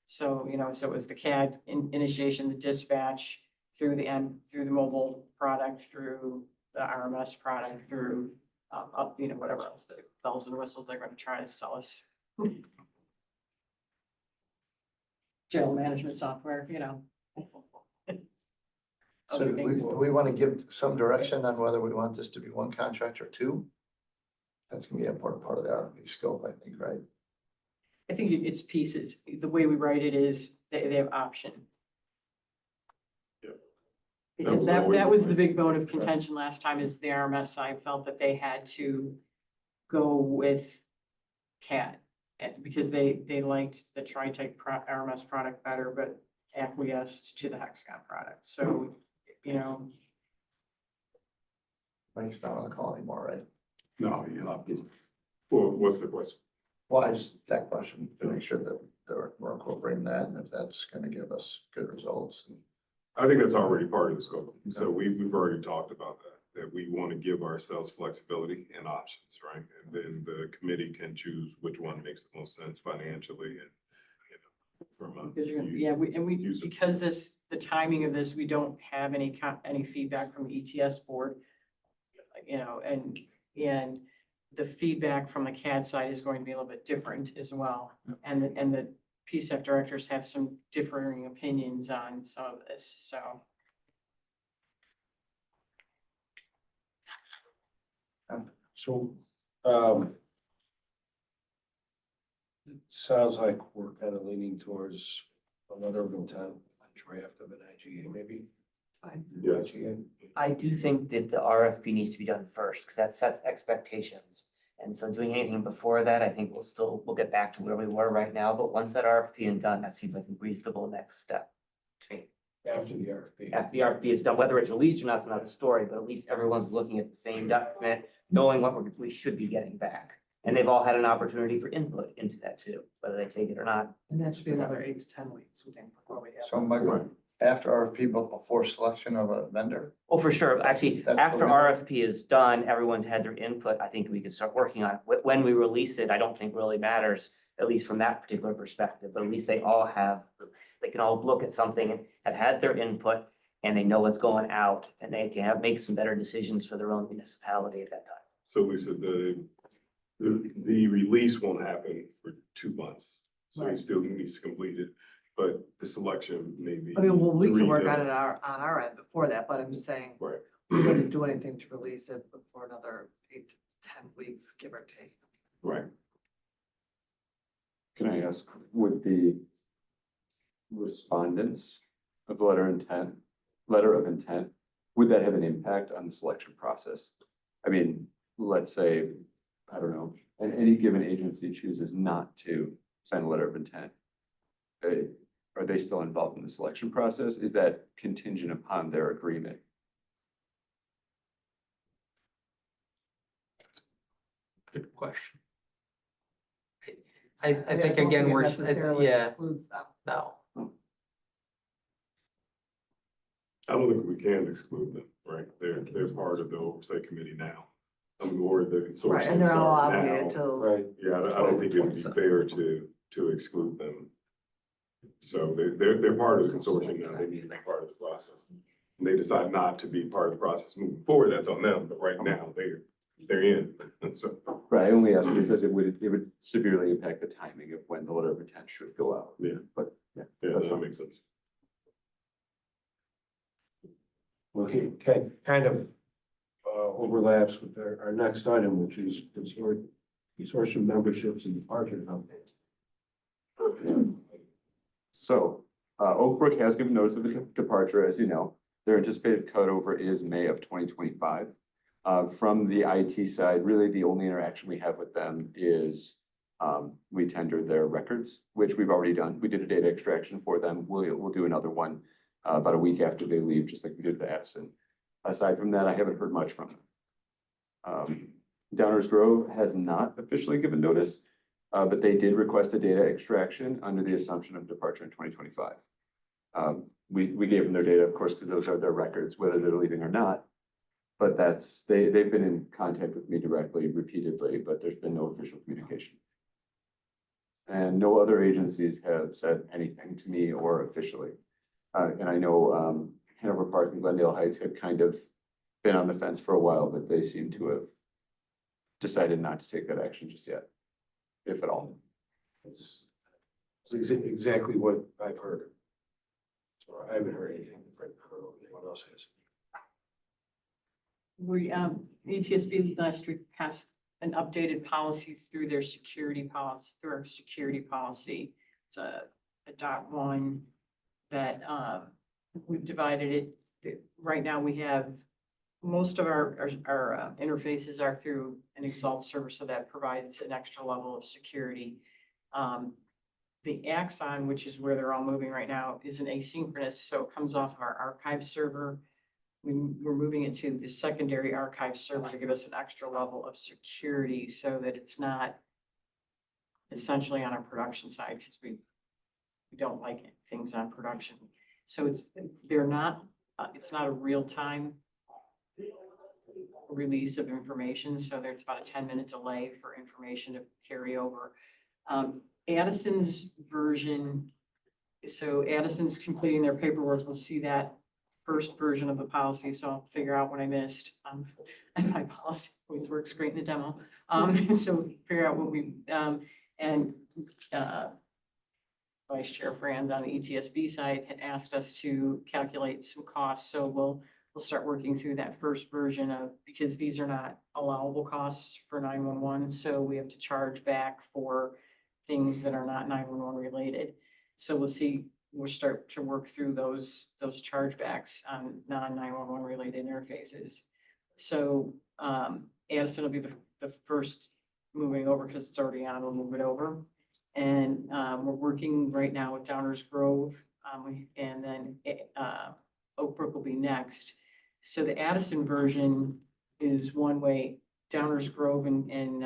So, so it was the CAD initiation, the dispatch, through the mobile product, through the RMS product, through up, whatever else, the bells and whistles they're going to try to sell us. Jail management software, So Other do things. we want to give some direction on whether we want this to be one contract or two? That's gonna be an important part of the RFP scope, I think, right? I think it's pieces. The way we write it is they have option. Yep. Because That was that always was the the plan. big bone of contention last time, is the RMS side felt that they had to go with CAD. Because they liked the Tri-Type RMS product better, but acquiesced to the Hexagon product. So, Mike's not on the call anymore, right? No, well, what's the question? Well, that question, to make sure that we're incorporating that, and if that's gonna give us good results. I think that's already part of the scope. So we've already talked about that we want to give ourselves flexibility and options, right? And then the committee can choose which one makes the most sense financially and, from a. because user- because the timing of this, we don't have any feedback from the ETS board. And the feedback from the CAD side is going to be a little bit different as well. And the PSAP directors have some differing opinions on some of this, so. So, it sounds like we're kind of leaning towards a letter of intent, a draft of an IGA, maybe. Fine. Yes. IGA. I do think that the RFP needs to be done first, because that sets expectations. And so doing anything before that, I think we'll get back to where we were right now, but once that RFP is done, that seems like a reasonable next step to me. After the RFP. After the RFP is done, whether it's released or not is another story, but at least everyone's looking at the same document, knowing what we should be getting back. And they've all had an opportunity for input into that too, whether they take it or not. And that should be another 8 to 10 weeks, we think, before we have. So Michael, after RFP, but before selection of a vendor? Oh, for sure. Actually, That's the after window. RFP is done, everyone's had their input. I think we can start working on it. When we release it, I don't think really matters, at least from that particular perspective, but at least they all have, they can all look at something and have had their input and they know what's going out and they can make some better decisions for their own municipality at that time. So Lisa, the release won't happen for 2 months. So he Right. still needs to complete it, but the selection may be. I mean, well, we can work on redone. it on our end before that, but I'm just saying, Right. we're going to do anything to release it before another 8 to 10 weeks, give or take. Right. Can I ask, would the respondents of the letter of intent, would that have an impact on the selection process? I mean, let's say, I don't know, and any given agency chooses not to sign a letter of intent. Are they still involved in the selection process? Is that contingent upon their agreement? Good question. I mean, think don't again, it we're, necessarily yeah, excludes them. no. I don't think we can exclude them, right? They're part of the oversight committee now. Or the Right, and consortiums they're all are obligated now. to. Right. Yeah, I don't think it would be fair to exclude them. So they're part of the consortium now. They need to be part of the process. And they decide not to be part of the process moving forward, that's on them, but right now, they're in, so. Right, I only ask because it would severely impact the timing of when the letter of intent should go out. Yeah. But, yeah. Yeah, That's that fine. makes sense. Okay, kind of overlaps with our next item, which is consortium memberships and departure updates. So, Oak Brook has given notice of a departure, as you know. Their anticipated cutover is May of 2025. From the IT side, really the only interaction we have with them is we tender their records, which we've already done. We did a data extraction for them. We'll do another one about a week after they leave, just like we did with Addison. Aside from that, I haven't heard much from them. Downers Grove has not officially given notice, but they did request a data extraction under the assumption of departure in 2025. We gave them their data, of course, because those are their records, whether they're leaving or not. But they've been in contact with me directly, repeatedly, but there's been no official communication. And no other agencies have said anything to me or officially. And I know Hanover Park and Glendale Heights have kind of been on the fence for a while, but they seem to have decided not to take that action just yet, if at all. It's exactly what I've heard. So I haven't heard anything different. I don't know if anyone else has. We, ETSB last week passed an updated policy through their security policy, through our security policy. It's a .1 that, we've divided it. Right now we have, most of our interfaces are through an Exalt server, so that provides an extra level of security. The Axon, which is where they're all moving right now, is an asynchronous, so it comes off of our archive server. We're moving it to the secondary archive server to give us an extra level of security so that it's not essentially on our production side, because we don't like things on production. So it's not a real-time release of information, so there's about a 10-minute delay for information to carry over. Addison's version, so Addison's completing their paperwork, we'll see that first version of the policy, so I'll figure out what I missed. And my policy always works great in the demo. So figure out what we, Vice Chair Friend on the ETSB side had asked us to calculate some costs, so we'll start working through that first version of, because these are not allowable costs for 911, so we have to charge back for things that are not 911 related. So we'll start to work through those chargebacks on non-911 related interfaces. So Addison will be the first moving over because it's already on, we'll move it over. And we're working right now with Downers Grove, and then Oak Brook will be next. So the Addison version is one way. Downers Grove and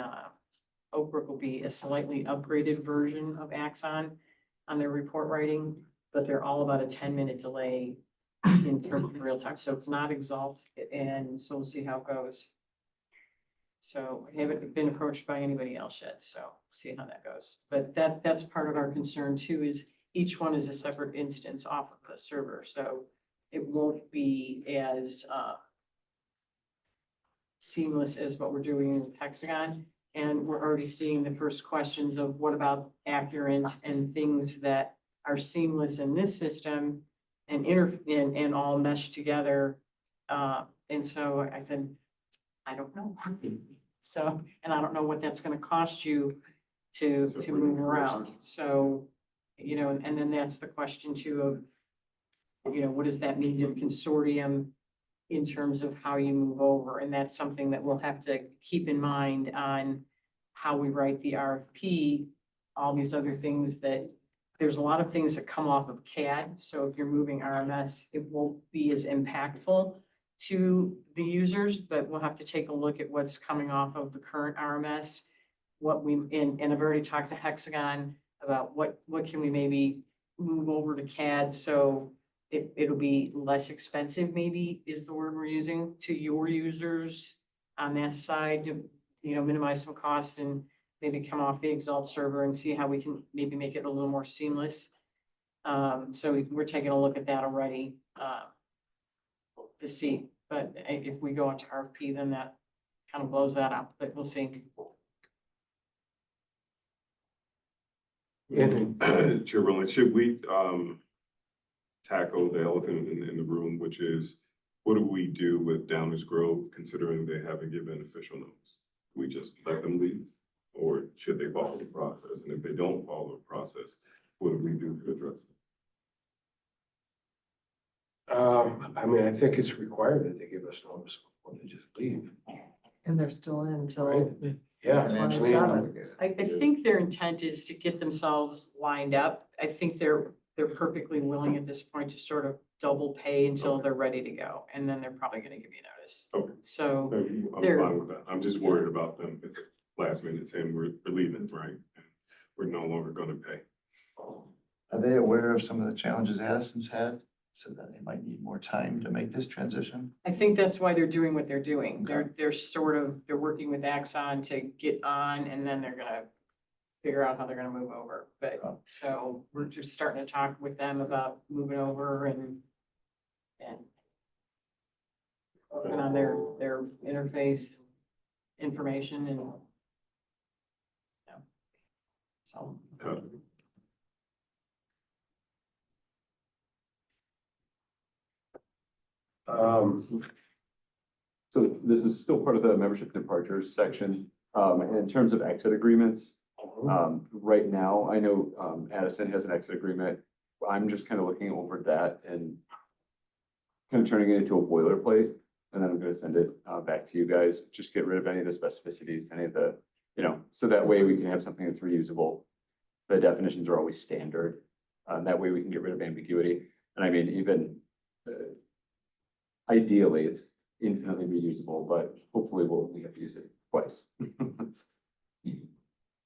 Oak Brook will be a slightly upgraded version of Axon on their report writing, but they're all about a 10-minute delay in terms of real time. So it's not Exalt, and so we'll see how it goes. So I haven't been approached by anybody else yet, so see how that goes. But that's part of our concern too, is each one is a separate instance off of the server, so it won't be as seamless as what we're doing in Hexagon. And we're already seeing the first questions of what about Accurate and things that are seamless in this system and all meshed together. And so I said, I don't know. So, and I don't know what that's gonna cost you to move around. So, you know, and then that's the question too of, you know, what does that mean to the consortium in terms of how you move over? And that's something that we'll have to keep in mind on how we write the RFP, all these other things that, there's a lot of things that come off of CAD. So if you're moving RMS, it won't be as impactful to the users, but we'll have to take a look at what's coming off of the current RMS. And I've already talked to Hexagon about what can we maybe move over to CAD, so it'll be less expensive, maybe is the word we're using, to your users on that side to, you know, minimize some cost and maybe come off the Exalt server and see how we can maybe make it a little more seamless. So we're taking a look at that already. To see, but if we go into RFP, then that kind of blows that up, but we'll see. Chair Rowland, should we tackle the elephant in the room, which is what do we do with Downers Grove, considering they haven't given official notice? We just let them leave, or should they follow the process? And if they don't follow the process, what do we do to address it? I mean, I think it's required that they give us notice before they just leave. And they're still in until Right. Yeah. I mean, 27. I think their intent is to get themselves lined up. I think they're perfectly willing at this point to sort of double pay until they're ready to go, and then they're probably gonna give you notice. Okay. So I'm They're- fine with that. I'm just worried about them at the last minute saying we're leaving, right? We're no longer gonna pay. Are they aware of some of the challenges Addison's had, so that they might need more time to make this transition? I think that's why they're doing what they're doing. Okay. They're working with Axon to get on, and then they're gonna figure out how they're gonna move over. But, Oh. so we're just starting to talk with them about moving over and working on their interface information and yeah. So. So this is still part of the membership departures section. In terms of exit agreements, right now, I know Addison has an exit agreement. I'm just kind of looking over that and kind of turning it into a boilerplate. And then I'm going to send it back to you guys. Just get rid of any of the specificities, any of the, you know, so that way we can have something that's reusable. The definitions are always standard. That way we can get rid of ambiguity. And I mean, even ideally, it's infinitely reusable, but hopefully we'll only have to use it twice.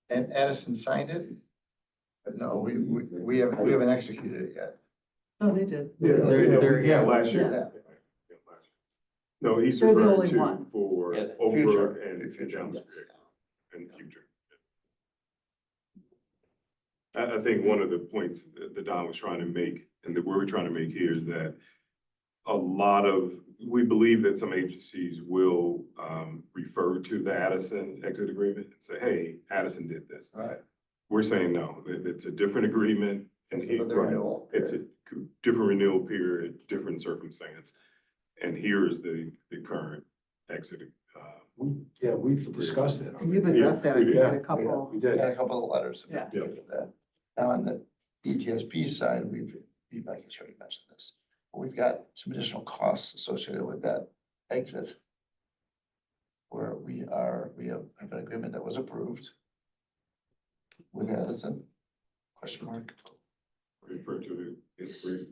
And Addison signed it? But no, we haven't executed it yet. No, they did. Yeah, last year. Yeah. Yeah, last year. No, he's They're the referring only to one. for Yeah. over Future. and Future. Downers Grove and future. I think one of the points that Don was trying to make, and that we're trying to make here, is that we believe that some agencies will refer to the Addison exit agreement and say, hey, Addison did this. Right. We're saying no, that it's a different agreement, And For the renewal. it's a different renewal period, different circumstance. And here is the current exit. Yeah, we've discussed it. You've addressed that, I we think, did. in a couple. We Got did. a couple of letters. Yeah. Of that. Now, on the ETSP side, I guess you already mentioned this. We've got some additional costs associated with that exit. Where we have an agreement that was approved. With Addison, question mark. Refer to his brief.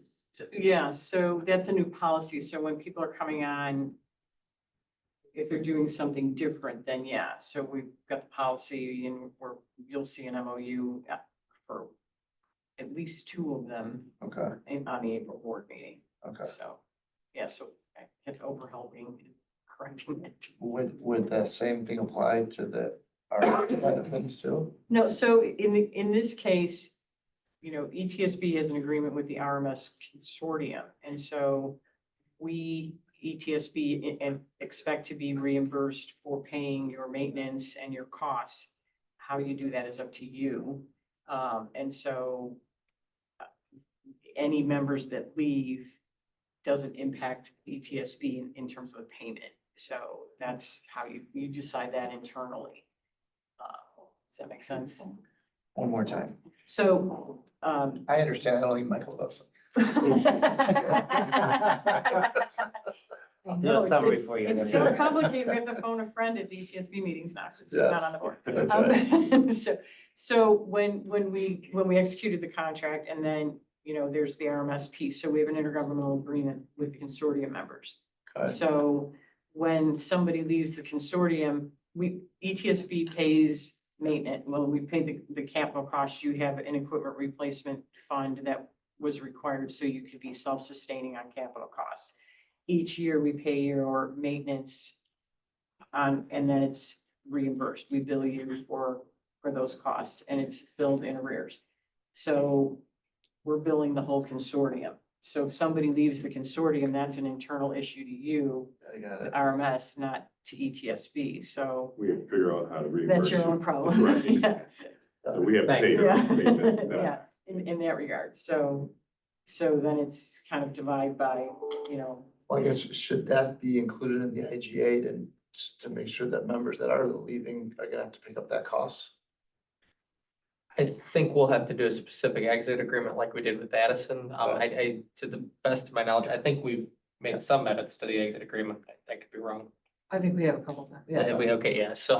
Yeah, so that's a new policy. So when people are coming on, if they're doing something different, then yeah. So we've got the policy and you'll see an MOU for at least two of them Okay, on the April board meeting. okay. So, yeah, so I get over helping and correcting it. Would that same thing apply to our kind of things too? No, so in this case, you know, ETSB has an agreement with the RMS consortium. And so we, ETSB, and expect to be reimbursed for paying your maintenance and your costs. How you do that is up to you. And so any members that leave doesn't impact ETSB in terms of the payment. So that's how you decide that internally. Does that make sense? One more time. So, I understand. I don't think Michael loves I'll do a summary for you. It's so complicated. We have to phone a friend at the ETSB meetings now, since it's Yes. not on the board. That's right. So when we executed the contract, and then, you know, there's the RMS piece, so we have an intergovernmental agreement with the consortium members. Okay. So when somebody leaves the consortium, ETSB pays maintenance. Well, we pay the capital costs. You have an equipment replacement fund that was required so you could be self-sustaining on capital costs. Each year we pay your maintenance on, and then it's reimbursed. We bill you for those costs, and it's billed in arrears. So we're billing the whole consortium. So if somebody leaves the consortium, that's an internal issue to you, I got the it. RMS, not to ETSB. So We have to figure out how to reimburse. that's your you. own problem. Right. Yeah. So we have to pay Yeah, them. yeah, in that regard. So then it's kind of divided by, you know, Well, I guess, should that be included in the IGA to make sure that members that are leaving are gonna have to pick up that cost? I think we'll have to do a specific exit agreement like we did with Addison. To the best of my knowledge, I think we've made some edits to the exit agreement. I could be wrong. I think we have a couple times, yeah. Okay, yeah, so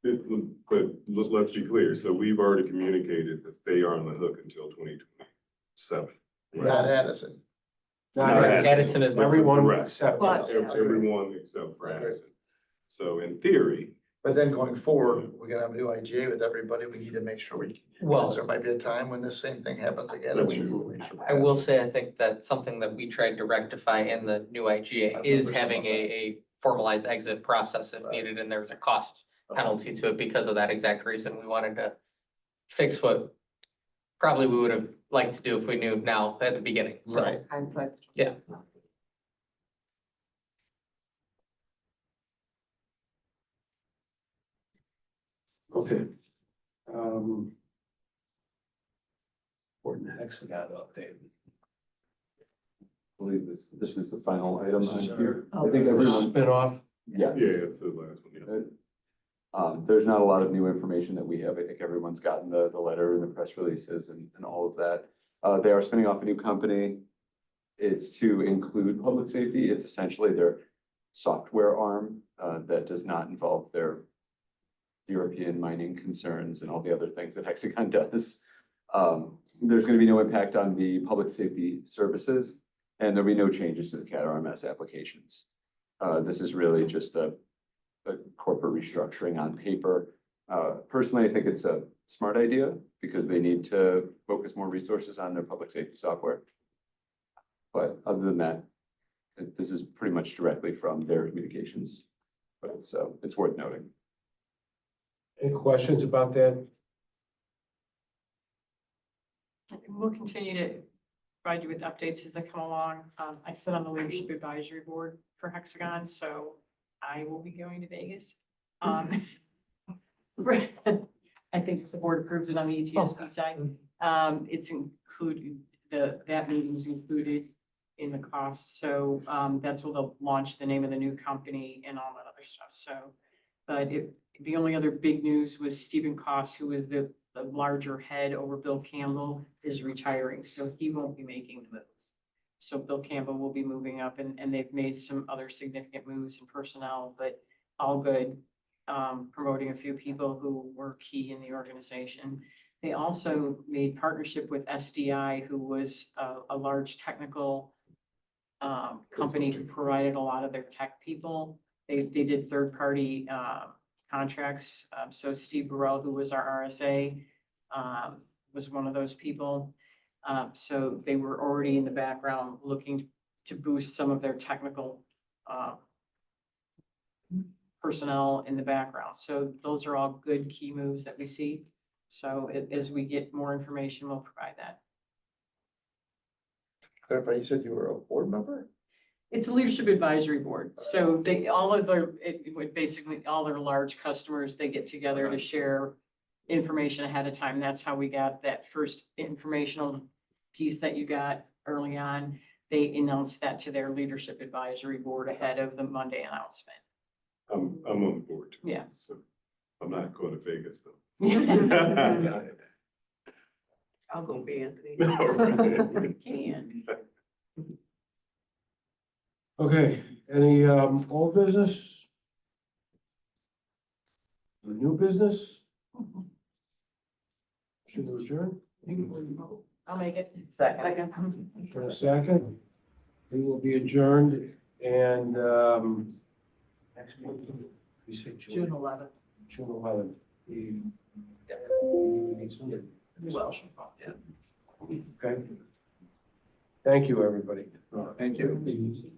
But let's be clear. So we've already communicated that they are on the hook until 2027. Not Addison. Not Addison is everyone The rest. except But- us. Everyone except for Addison. So in theory, But then going forward, we're gonna have a new IGA with everybody. We need to make sure Well- there might be a time when this same thing happens again. and we need to make sure- I will say, I think that's something that we tried to rectify in the new IGA is having a formalized exit process if needed, and there's a cost penalty to it because of that exact reason. We wanted to fix what probably we would have liked to do if we knew now at the beginning. So, Right. Hindsight's. Yeah. Okay. Important hexagon update. I believe this is the final item on here. Oh, I think everyone, Spin off. yeah. yeah, it's the last one. Yeah. There's not a lot of new information that we have. I think everyone's gotten the letter and the press releases and all of that. They are spinning off a new company. It's to include public safety. It's essentially their software arm that does not involve their European mining concerns and all the other things that Hexagon does. There's going to be no impact on the public safety services, and there'll be no changes to the CAT RMS applications. This is really just a corporate restructuring on paper. Personally, I think it's a smart idea because they need to focus more resources on their public safety software. But other than that, this is pretty much directly from their communications, but it's worth noting. Any questions about that? we'll continue to provide you with updates as they come along. I sit on the leadership advisory board for Hexagon, so I will be going to Vegas. I think if the board approves it on the ETSP side. It's included, that meeting's included in the cost. So that's where they'll launch the name of the new company and all that other stuff. So, but the only other big news was Stephen Koss, who was the larger head over Bill Campbell, is retiring. So he won't be making the move. So Bill Campbell will be moving up, and they've made some other significant moves in personnel, but all good. Promoting a few people who were key in the organization. They also made partnership with SDI, who was a large technical company who provided a lot of their tech people. They did third-party contracts. So Steve Burrell, who was our RSA, was one of those people. So they were already in the background looking to boost some of their technical personnel in the background. So those are all good key moves that we see. So as we get more information, we'll provide that. Clarify, you said you were a board member? It's a leadership advisory board. So they, all of their, it would basically, all their large customers, they get together to share information ahead of time. That's how we got that first informational piece that you got early on. They announced that to their leadership advisory board ahead of the Monday announcement. I'm on the board. Too, Yeah. So I'm not going to Vegas though. I'll go be Anthony. Can. Okay, any old business? New business? Should we adjourn? I'll make it. Second. For a second, we will be adjourned and next meeting, we say June 11th. June 11th. We need somebody. Well, yeah. Okay. Thank you, everybody. Thank you.